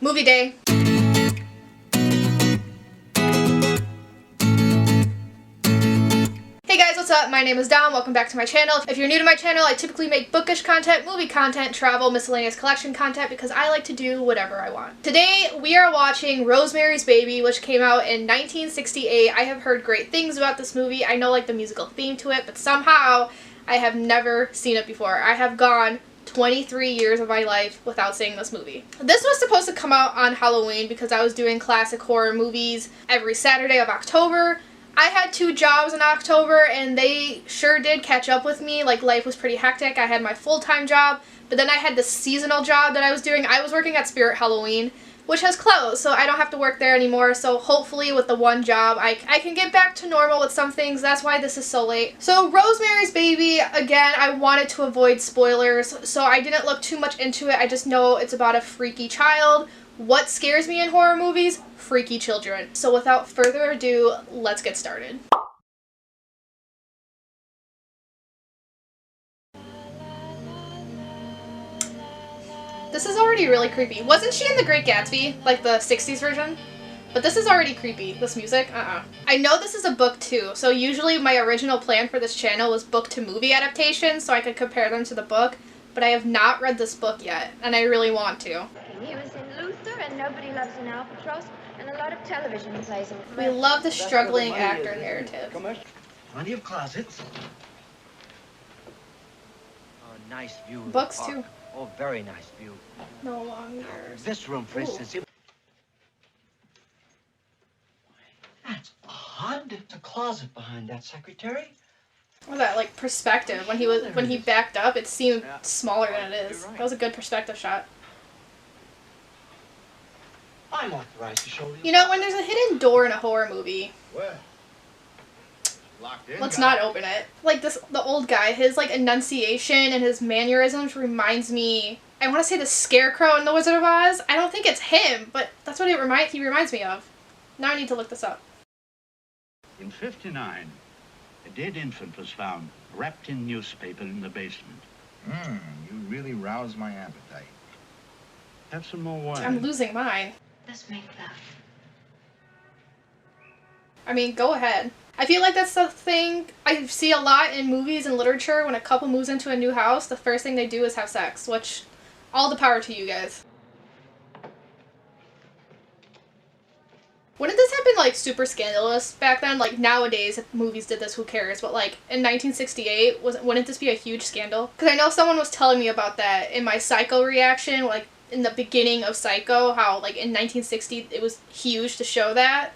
Movie day. Hey guys, what's up? My name is Dom. Welcome back to my channel. If you're new to my channel, I typically make bookish content, movie content, travel, miscellaneous collection content because I like to do whatever I want. Today, we are watching Rosemary's Baby, which came out in 1968. I have heard great things about this movie. I know like the musical theme to it, but somehow I have never seen it before. I have gone 23 years of my life without seeing this movie. This was supposed to come out on Halloween because I was doing classic horror movies every Saturday of October. I had 2 jobs in October and they sure did catch up with me. Like, life was pretty hectic. I had my full-time job, but then I had this seasonal job that I was doing. I was working at Spirit Halloween, which has closed, so I don't have to work there anymore. So hopefully with the one job, I can get back to normal with some things. That's why this is so late. So Rosemary's Baby, again, I wanted to avoid spoilers, so I didn't look too much into it. I just know it's about a freaky child. What scares me in horror movies? Freaky children. So without further ado, let's get started. This is already really creepy. Wasn't she in The Great Gatsby? Like the 60s version? But this is already creepy. This music? I know this is a book too, so usually my original plan for this channel was book to movie adaptations so I could compare them to the book, but I have not read this book yet, and I really want to. He was in Luther and Nobody Loves an Albatross and a lot of television plays. We love the struggling actor narrative. Plenty of closets. Oh, nice view. Books too. Oh, very nice view. No longer. This room, for instance. That's odd. There's a closet behind that secretary. What was that, like, perspective? When he backed up, it seemed smaller than it is. That was a good perspective shot. I'm authorized to show you. You know, when there's a hidden door in a horror movie, Well, locked in. let's not open it. Like the old guy, his like enunciation and his mannerisms reminds me, I want to say the Scarecrow in The Wizard of Oz. I don't think it's him, but that's what he reminds me of. Now I need to look this up. In '59, a dead infant was found wrapped in newspaper in the basement. You really roused my appetite. Have some more wine. I'm losing mine. Let's make love. I mean, go ahead. I feel like that's the thing I see a lot in movies and literature. When a couple moves into a new house, the first thing they do is have sex, which, all the power to you guys. Wouldn't this have been, like, super scandalous back then? Like, nowadays, if movies did this, who cares? But, like, in 1968, wouldn't this be a huge scandal? Because I know someone was telling me about that in my Psycho reaction, like, in the beginning of Psycho, how, like, in 1960, it was huge to show that.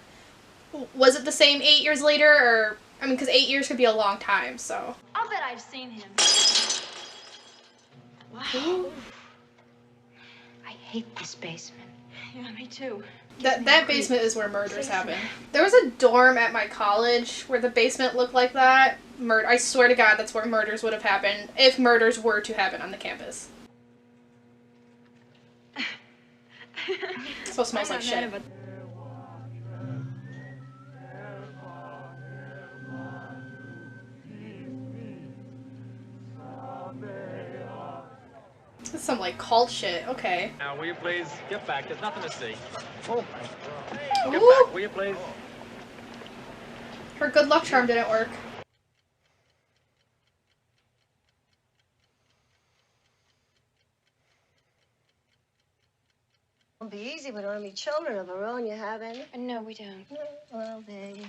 Was it the same 8 years later, or, I mean, because 8 years could be a long time, so. I'll bet I've seen him. Wow. Ooh. I hate this basement. Yeah, me too. That basement is where murders happen. There was a dorm at my college where the basement looked like that. I swear to God, that's where murders would have happened, if murders were to happen on the campus. So it smells like shit. This is some, like, cult shit. Okay. Now, will you please get back? There's nothing to see. Oh, get Ooh. back, will you please? Her good luck charm didn't work. Won't be easy with only children of our own. You have any? No, we don't. Well, then.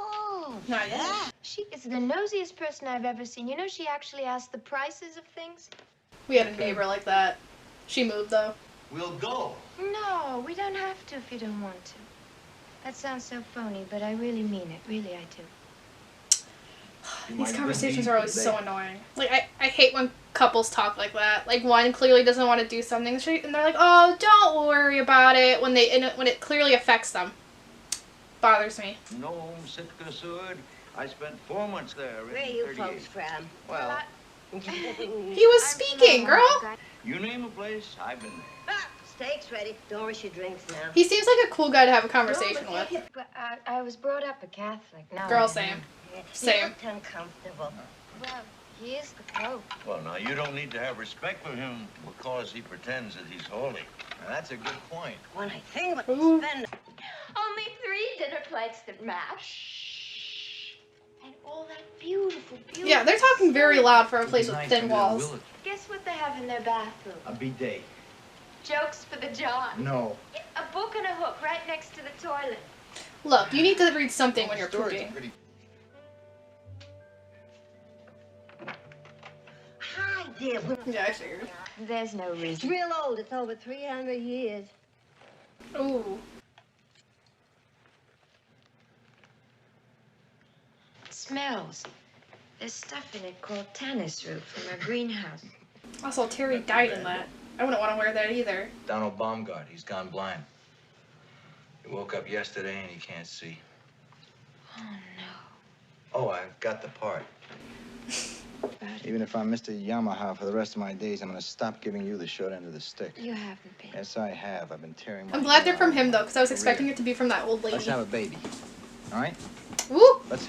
Oh, Not yet. She is the nosiest person I've ever seen. You know, she actually asks the prices of things. We had a neighbor like that. She moved, though. We'll go. No, we don't have to if you don't want to. That sounds so phony, but I really mean it. Really, I do. These conversations are always so annoying. Like, I hate when couples talk like that. Like, one clearly doesn't want to do something, and they're like, oh, don't worry about it, when it clearly affects them. Bothers me. No, Sitka Seward. I spent 4 months there. Where are you folks from? Well, He was speaking, girl! you name a place, I've been there. Ah, steak's ready. Don't rush your drinks now. He seems like a cool guy to have a conversation with. But I was brought up a Catholic. No, Girl, same. You Same. looked uncomfortable. Well, He is the Pope. Well, now, you don't need to have respect for him because he pretends that he's holy. Now, that's a good point. When I think what Ooh. they spend. Only 3 dinner plates that match. And all that beautiful, beautiful. Yeah, they're talking very loud for a place with Nice thin little walls. village. Guess what they have in their bathroom? A bidet. Jokes for the John. No. A book and a hook right next to the toilet. Look, you need to read something when you're Story's pooping. pretty. Hi, dear. Yeah, I figured. There's no It's reason. real old. It's over 300 years. Ooh. It smells. There's stuff in it called tannis root from a greenhouse. Also, Terry died in that. I wouldn't want to wear that either. Donald Baumgart, he's gone blind. He woke up yesterday and he can't see. Oh, no. Oh, I've got the part. Even if I'm Mr. Yamaha for the rest of my days, I'm gonna stop giving you the short end of the stick. You haven't been. Yes, I have. I've been tearing my I'm glad they're hair from out. him though, because I was expecting it to be from that old lady. Let's have a baby. All right? Woo! Let's.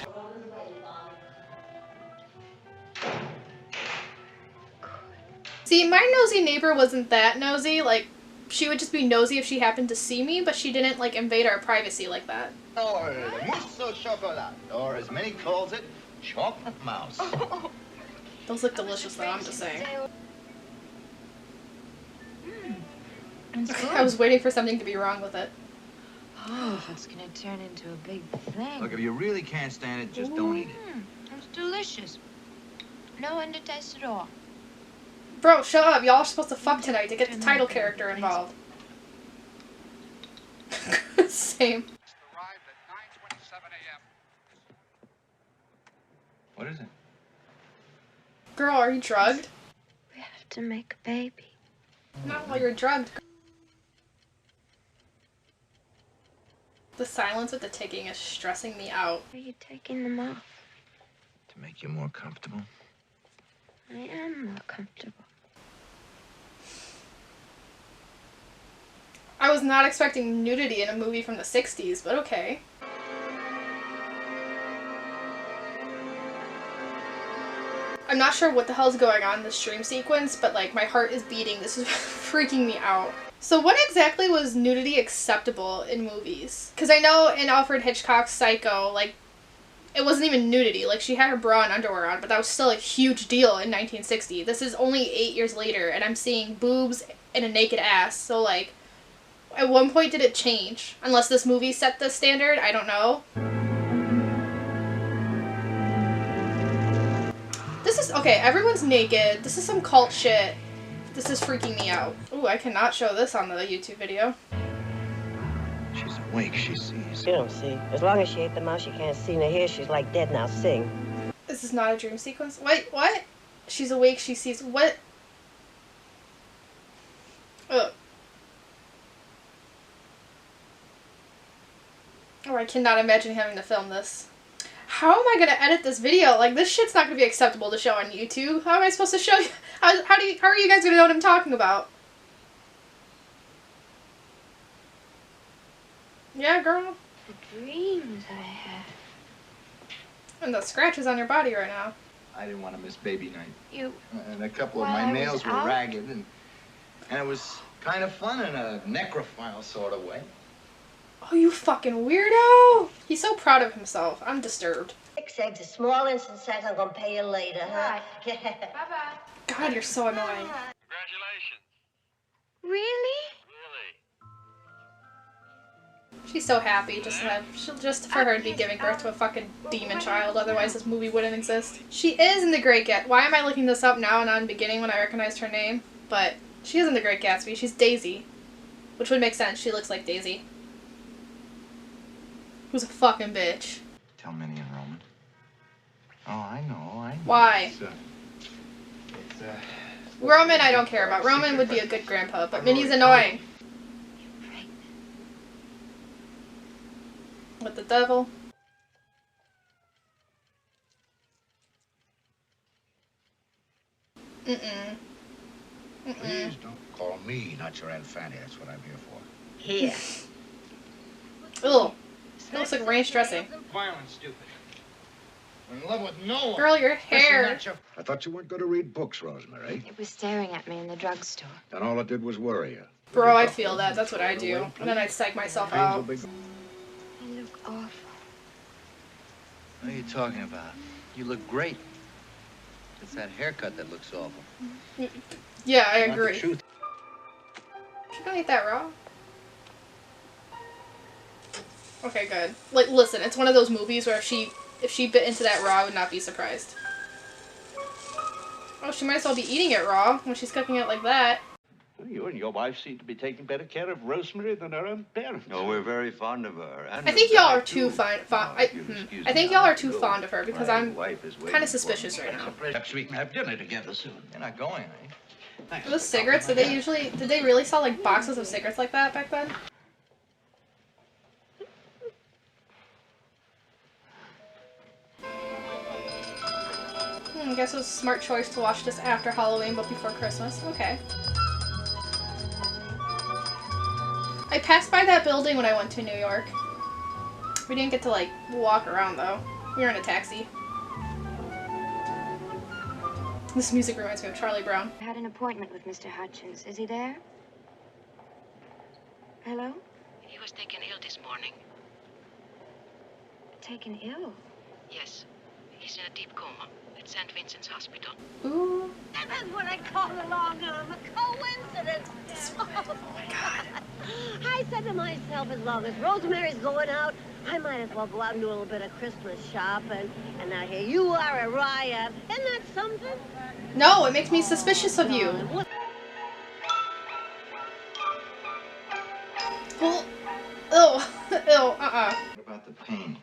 See, my nosy neighbor wasn't that nosy. Like, she would just be nosy if she happened to see me, but she didn't like invade our privacy like that. Or mousse au chocolat, or as many calls it, chocolate mouse. Those look delicious though, I'm just saying. I was waiting for something to be wrong with it. Oh, it's gonna turn into a big thing. Look, if you really can't stand it, just don't eat it. It's delicious. No undertaste at all. Bro, shut up. Y'all are supposed to fuck tonight to get the title character involved. Same. Arrived at 9:27 a.m. What is it? Girl, are you drugged? We have to make a baby. Not while you're drugged. The silence with the ticking is stressing me out. Are you taking them off? To make you more comfortable. I am more comfortable. I was not expecting nudity in a movie from the 60s, but okay. I'm not sure what the hell's going on in this dream sequence, but like my heart is beating. This is freaking me out. So when exactly was nudity acceptable in movies? Because I know in Alfred Hitchcock's Psycho, like, it wasn't even nudity. Like, she had her bra and underwear on, but that was still a huge deal in 1960. This is only 8 years later, and I'm seeing boobs and a naked ass. So, like, at one point did it change? Unless this movie set the standard, I don't know. This is, okay, everyone's naked. This is some cult shit. This is freaking me out. Ooh, I cannot show this on the YouTube video. She's awake, she sees. She don't see. As long as she ate the mouse, she can't see nor hear. She's like dead now. Sing. This is not a dream sequence. Wait, what? She's awake, she sees, what? Ugh. Oh, I cannot imagine having to film this. How am I gonna edit this video? Like, this shit's not gonna be acceptable to show on YouTube. How am I supposed to show you? How are you guys gonna know what I'm talking about? Yeah, girl. The dreams I have. And the scratches on your body right now. I didn't want to miss baby night. You. And a couple of While my I was nails were out? ragged, and it was kind of fun in a necrophile sort of way. Oh, you fucking weirdo! He's so proud of himself. I'm disturbed. 6 eggs, a small instant size. I'm gonna pay you later, huh? Bye-bye. God, you're so annoying. Congratulations. Really? Really? She's so happy just for her to be giving birth to a fucking demon child. Otherwise, this movie wouldn't exist. She is in The Great Gatsby. Why am I looking this up now and not in the beginning when I recognized her name? But she is in The Great Gatsby. She's Daisy, which would make sense. She looks like Daisy. Who's a fucking bitch. Tell Minnie and Roman. Oh, I know. Why? It's Roman, I don't care about. Roman would be a good grandpa, but Minnie's annoying. With the devil. Mm-mm. Mm-mm. Please don't call me not your Aunt Fanny. That's what I'm here for. Here. Ugh. That looks like ranch dressing. Violent, stupid. I'm in love with no one. Girl, your hair. I thought you weren't going to read books, Rosemary. It was staring at me in the drugstore. And all it did was worry you. Bro, I feel that. That's what I do. And then I psych myself out. I look awful. What are you talking about? You look great. It's that haircut that looks awful. Yeah, I agree. She gonna eat that raw? Okay, good. Like, listen, it's one of those movies where if she bit into that raw, I would not be surprised. Oh, she might as well be eating it raw when she's cooking it like that. You and your wife seem to be taking better care of Rosemary than her own parents. No, we're very fond of her. And I think y'all are too fond. I think y'all are too fond of her because I'm kind of suspicious right now. Perhaps we can have dinner together soon. You're not going, are you? Those cigarettes, did they really sell like boxes of cigarettes like that back then? I guess it was a smart choice to watch this after Halloween but before Christmas. Okay. I passed by that building when I went to New York. We didn't get to like walk around though. We were in a taxi. This music reminds me of Charlie Brown. I had an appointment with Mr. Hutchins. Is he there? Hello? He was taken ill this morning. Taken ill? Yes. He's in a deep coma at St. Vincent's Hospital. Ooh. That's what I call a long-arm, a coincidence. Oh, my God. I said to myself, as long as Rosemary's going out, I might as well go out and do a little bit of Christmas shopping. And now here you are at Riot. Isn't that something? No, it makes me suspicious of you. Well, ew, what about the pain?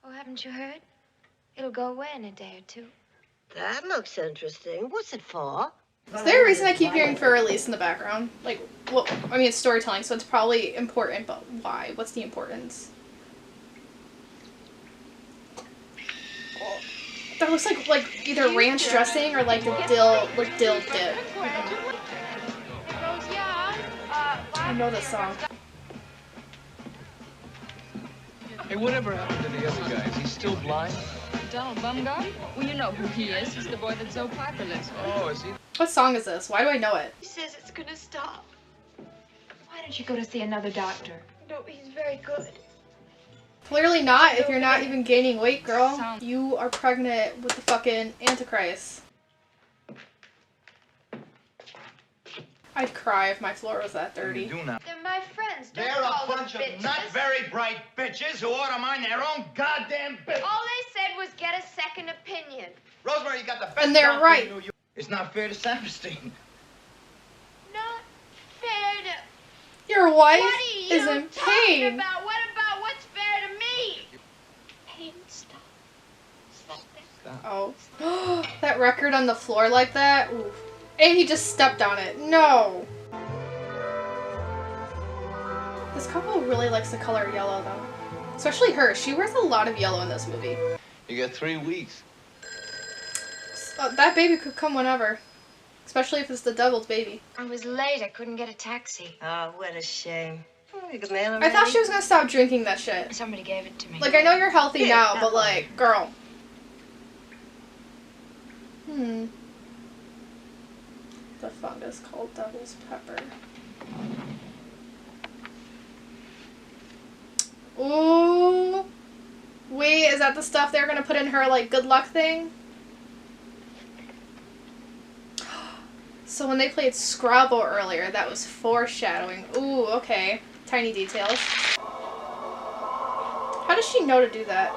Oh, haven't you heard? It'll go away in a day or two. That looks interesting. What's it for? Is there a reason I keep hearing for release in the background? Like, well, I mean, it's storytelling, so it's probably important, but why? What's the importance? That looks like either ranch dressing or like the dill dip. I know this song. Hey, whatever happened to the other guy? Is he still blind? Donald Bumgarner? Well, you know who he is. He's the boy that's so Piperless. Oh, is he? What song is this? Why do I know it? He says it's gonna stop. Why don't you go to see another doctor? No, he's very good. Clearly not, if you're not even gaining weight, girl. You are pregnant with the fucking Antichrist. I'd cry if my floor was that dirty. They're my friends. Don't They're a call them bunch of bitches. not very bright bitches who ought to mind their own goddamn business. All they said was get a second opinion. Rosemary, you got the best And they're doctor right. in New York. It's not fair to Saperstein. Not fair to... Your wife What are is you in talking pain. about? What about what's fair to me? Pain, stop. Stop it. Oh. That record on the floor like that? Oof. And he just stepped on it. No. This couple really likes the color yellow, though. Especially her. She wears a lot of yellow in this movie. You got 3 weeks. That baby could come whenever. Especially if it's the devil's baby. I was late. I couldn't get a taxi. Oh, what a shame. Oh, you could mail her I thought she was gonna stop drinking that shit. Somebody gave it to me. Like, I know you're healthy Here, now, have but one. like, girl. The fungus called devil's pepper. Ooh. Wait, is that the stuff they're gonna put in her, like, good luck thing? So when they played Scrabble earlier, that was foreshadowing. Ooh, okay. Tiny details. How does she know to do that?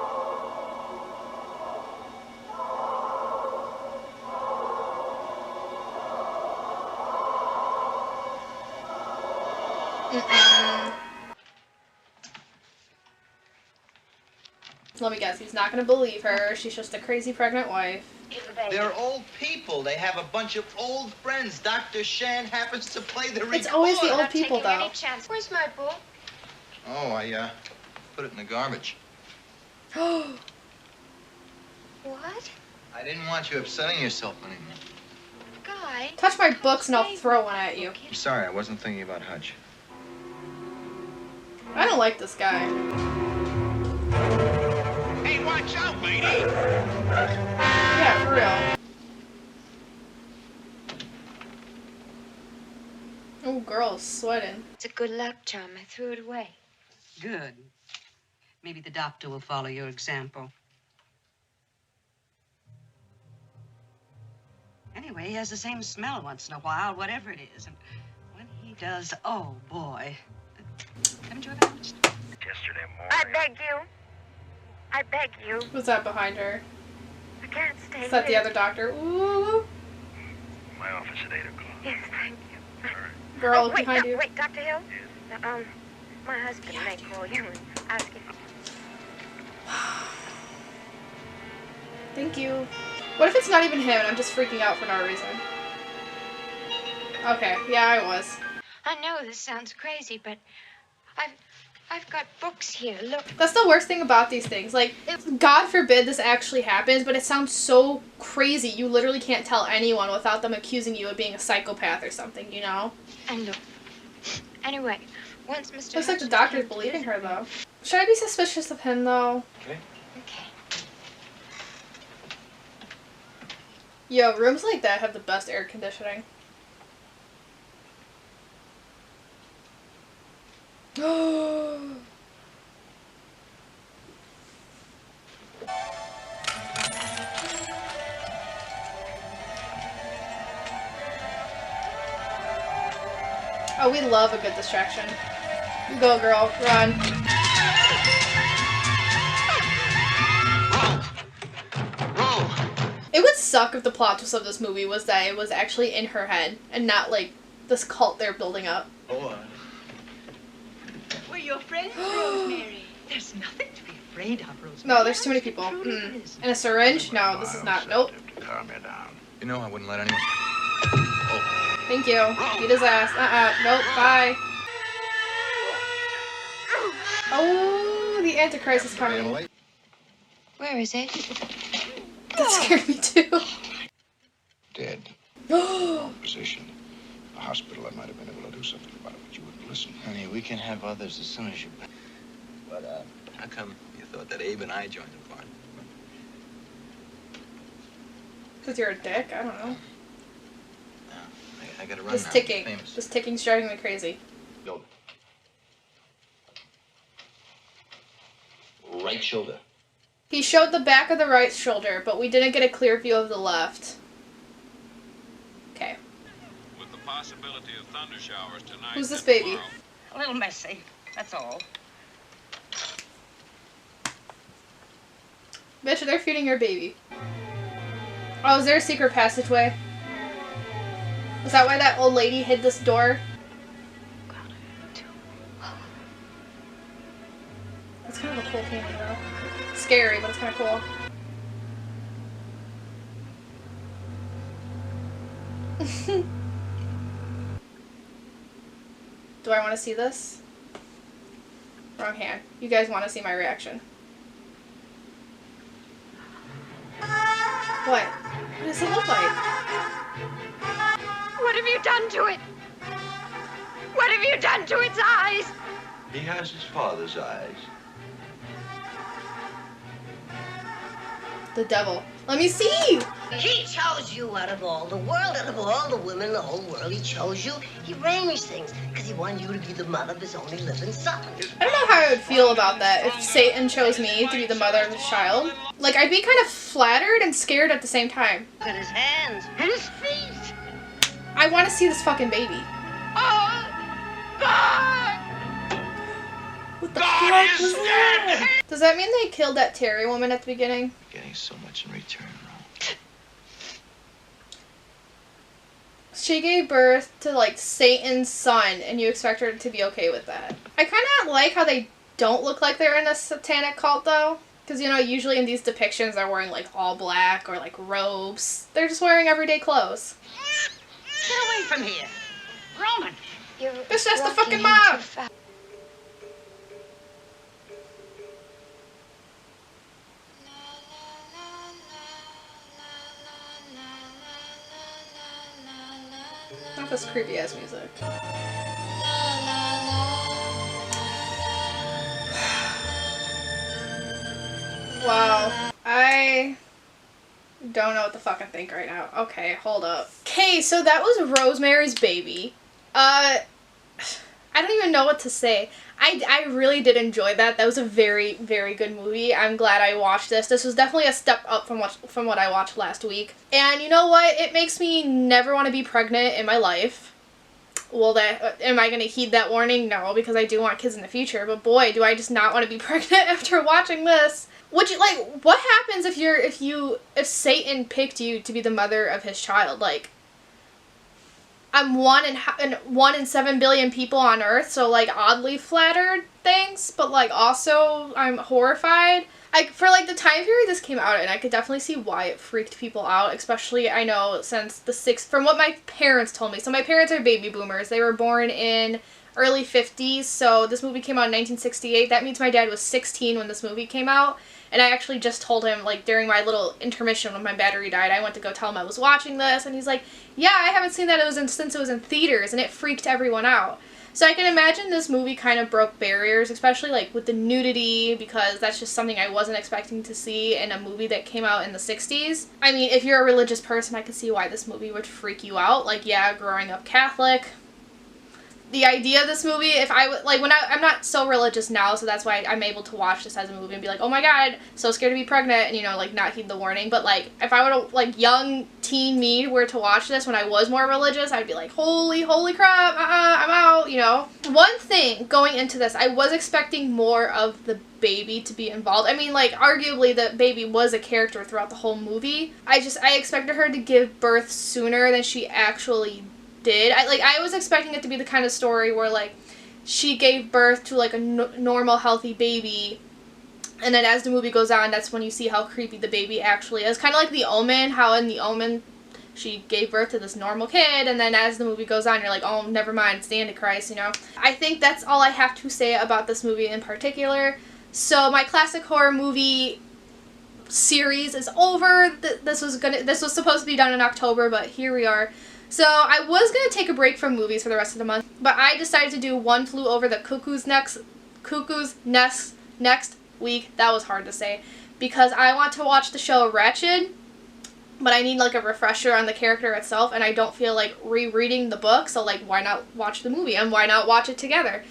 Let me guess, he's not gonna believe her. She's just a crazy pregnant wife. They're old people. They have a bunch of old friends. Dr. Shan happens to play the recorder. It's always the old people, though. Any chance. Where's my book? Oh, I put it in the garbage. What? I didn't want you upsetting yourself anymore. Guy. Touch my books and I'll throw one at you. I'm sorry, I wasn't thinking about Hutch. I don't like this guy. Watch out, lady! Yeah, for real. Oh, girl's sweating. It's a good luck charm. I threw it away. Good. Maybe the doctor will follow your example. Anyway, he has the same smell once in a while, whatever it is. And when he does, oh boy. Haven't you ever noticed? Yesterday morning. I beg you. I beg you. What's that behind her? I can't stay Is that the here. other doctor? Ooh. My office at 8 o'clock. Yes, thank you. All right. Girl, wait, behind you. Wait, Dr. Hill? My husband may call you and ask if... Thank you. What if it's not even him and I'm just freaking out for no reason? Okay, yeah, I was. I know this sounds crazy, but I've got books here. Look. That's the worst thing about these things. Like, God forbid this actually happens, but it sounds so crazy. You literally can't tell anyone without them accusing you of being a psychopath or something, you know? And look. Anyway, once Mr. Looks like the doctor's believing her, though. Should I be suspicious of him, though? Okay. Okay. Yo, rooms like that have the best air conditioning. Oh, we love a good distraction. You go, girl. Run. It would suck if the plot twist of this movie was that it was actually in her head and not like this cult they're building up. Oh, we're your friends, Rosemary. There's nothing to be afraid of, Rosemary. No, there's too many people. And a syringe? No, this is not. Nope. Calm me down. You know I wouldn't let anyone... Thank you. Beat his ass. Nope. Bye. Oh, the Antichrist is coming. Where is it? That scared me too. Dead. Position. The hospital, I might have been able to do something about it, but you wouldn't listen. Honey, we can have others as soon as you... But, how come you thought that Abe and I joined the party? Because you're a dick? I don't know. I gotta run This now. ticking. Famous. This ticking's driving me crazy. Go. Right shoulder. He showed the back of the right shoulder, but we didn't get a clear view of the left. Okay. With the possibility of thunder showers tonight. Who's this baby? tomorrow. A little messy, that's all. Bitch, they're feeding your baby. Oh, is there a secret passageway? Is that why that old lady hid this door? That's kind of a cool painting, though. Scary, but it's kind of cool. Do I want to see this? Wrong hand. You guys want to see my reaction. What? What does it look like? What have you done to it? What have you done to its eyes? He has his father's eyes. The devil. Let me see! He chose you out of all the world, out of all the women in the whole world. He chose you. He arranged things because he wanted you to be the mother of his only living son. I don't know how I would feel about that if Satan chose me to be the mother of his child. Like, I'd be kind of flattered and scared at the same time. Look at his hands and his feet. I want to see this fucking baby. Oh, God! What the fuck was that? Does that mean they killed that Terry woman at the beginning? Getting so much in return, Ro. She gave birth to, like, Satan's son, and you expect her to be okay with that. I kind of like how they don't look like they're in a satanic cult, though. Because, you know, usually in these depictions, they're wearing, like, all black or, like, robes. They're just wearing everyday clothes. Get away from here. Roman. Bitch, that's the walking fucking in mob! too fast. Not this creepy ass music. Wow. I don't know what the fuck I think right now. Okay, hold up. Okay, so that was Rosemary's Baby. I don't even know what to say. I really did enjoy that. That was a very, very good movie. I'm glad I watched this. This was definitely a step up from what I watched last week. And you know what? It makes me never want to be pregnant in my life. Well, am I going to heed that warning? No, because I do want kids in the future. But boy, do I just not want to be pregnant after watching this. Would you, like, what happens if Satan picked you to be the mother of his child? Like, I'm one in 7 billion people on Earth, so, like, oddly flattered, thanks, but, like, also I'm horrified. Like, for, like, the time period this came out in, I could definitely see why it freaked people out, especially, I know, since from what my parents told me. So my parents are baby boomers. They were born in early 50s, so this movie came out in 1968. That means my dad was 16 when this movie came out. And I actually just told him, like, during my little intermission when my battery died, I went to go tell him I was watching this, and he's like, yeah, I haven't seen that since it was in theaters, and it freaked everyone out. So I can imagine this movie kind of broke barriers, especially, like, with the nudity, because that's just something I wasn't expecting to see in a movie that came out in the 60s. I mean, if you're a religious person, I could see why this movie would freak you out. Like, yeah, growing up Catholic, the idea of this movie, if I would, like, I'm not so religious now, so that's why I'm able to watch this as a movie and be like, oh my god, so scared to be pregnant, and, you know, like, not heed the warning. But, like, if I were to, like, young teen me were to watch this when I was more religious, I'd be like, holy crap, I'm out, you know. One thing going into this, I was expecting more of the baby to be involved. I mean, like, arguably the baby was a character throughout the whole movie. I expected her to give birth sooner than she actually did. I was expecting it to be the kind of story where, like, she gave birth to, like, a normal, healthy baby, and then as the movie goes on, that's when you see how creepy the baby actually is. Kind of like The Omen, how in The Omen she gave birth to this normal kid, and then as the movie goes on, you're like, oh, never mind, it's the Antichrist, you know? I think that's all I have to say about this movie in particular. So my classic horror movie series is over. This was supposed to be done in October, but here we are. So I was going to take a break from movies for the rest of the month, but I decided to do One Flew Over the Cuckoo's Nest next week. That was hard to say, because I want to watch the show Wretched, but I need, like, a refresher on the character itself, and I don't feel like rereading the book, so, like, why not watch the movie, and why not watch it together?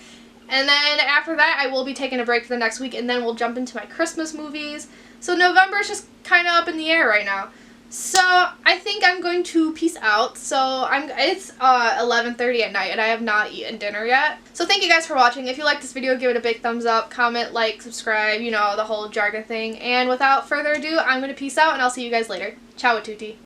And then after that, I will be taking a break for the next week, and then we'll jump into my Christmas movies. So November is just kind of up in the air right now. So I think I'm going to peace out. So it's 11:30 at night and I have not eaten dinner yet. So thank you guys for watching. If you like this video, give it a big thumbs up, comment, like, subscribe, you know, the whole jargon thing. And without further ado, I'm going to peace out and I'll see you guys later. Ciao a tutti.